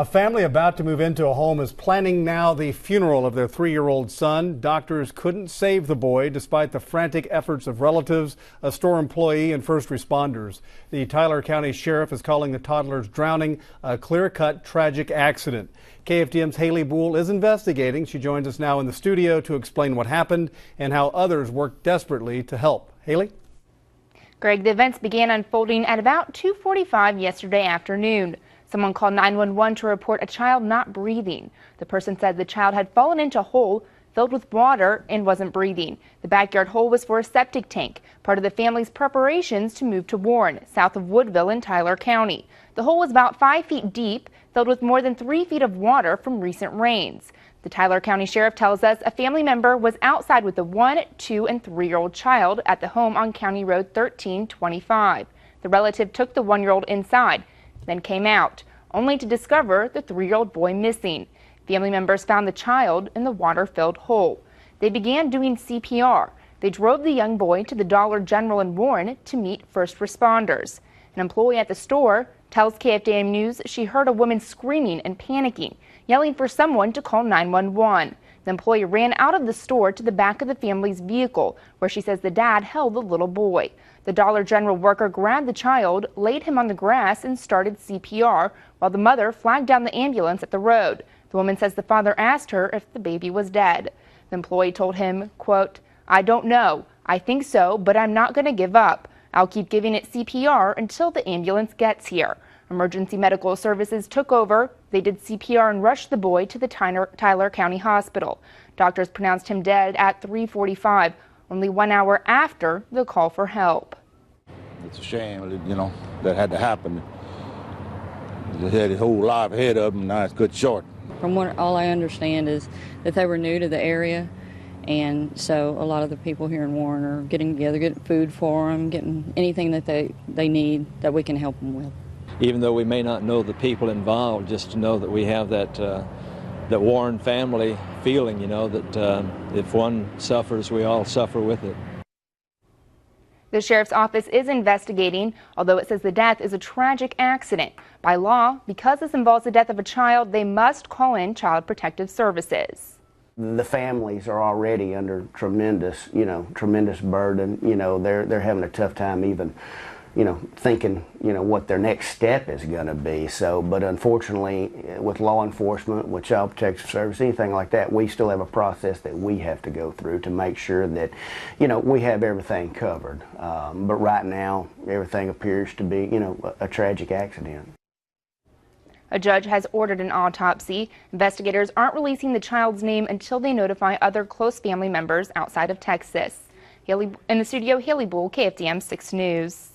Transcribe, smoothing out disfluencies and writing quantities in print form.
A family about to move into a home is planning now the funeral of their 3-year-old son. Doctors couldn't save the boy despite the frantic efforts of relatives, a store employee, and first responders. The Tyler County Sheriff is calling the toddler's drowning a clear-cut tragic accident. KFDM's Haley Boole is investigating. She joins us now in the studio to explain what happened and how others worked desperately to help. Haley? Greg, the events began unfolding at about 2:45 yesterday afternoon. Someone called 911 to report a child not breathing. The person said the child had fallen into a hole filled with water and wasn't breathing. The backyard hole was for a septic tank, part of the family's preparations to move to Warren, south of Woodville in Tyler County. The hole was about 5 feet deep, filled with more than 3 feet of water from recent rains. The Tyler County Sheriff tells us a family member was outside with a 1-, 2-, and 3-year-old child at the home on County Road 1325. The relative took the 1-year-old inside, then came out, only to discover the 3-year-old boy missing. Family members found the child in the water-filled hole. They began doing CPR. They drove the young boy to the Dollar General in Warren to meet first responders. An employee at the store tells KFDM News she heard a woman screaming and panicking, yelling for someone to call 911. The employee ran out of the store to the back of the family's vehicle, where she says the dad held the little boy. The Dollar General worker grabbed the child, laid him on the grass, and started CPR, while the mother flagged down the ambulance at the road. The woman says the father asked her if the baby was dead. The employee told him, quote, "I don't know. I think so, but I'm not going to give up. I'll keep giving it CPR until the ambulance gets here." Emergency medical services took over. They did CPR and rushed the boy to the Tyler County Hospital. Doctors pronounced him dead at 3:45, only 1 hour after the call for help. It's a shame, that had to happen. They had his whole life ahead of him, now it's cut short. From what all I understand is that they were new to the area, and so a lot of the people here in Warren are getting together, getting food for them, getting anything that they need that we can help them with. Even though we may not know the people involved, just to know that we have that Warren family feeling, that if one suffers, we all suffer with it. The sheriff's office is investigating, although it says the death is a tragic accident. By law, because this involves the death of a child, they must call in Child Protective Services. The families are already under tremendous burden. They're having a tough time even thinking, what their next step is going to be. So, but unfortunately, with law enforcement, with Child Protective Service, anything like that, we still have a process that we have to go through to make sure that, we have everything covered. But right now, everything appears to be, a tragic accident. A judge has ordered an autopsy. Investigators aren't releasing the child's name until they notify other close family members outside of Texas. In the studio, Haley Boole, KFDM 6 News.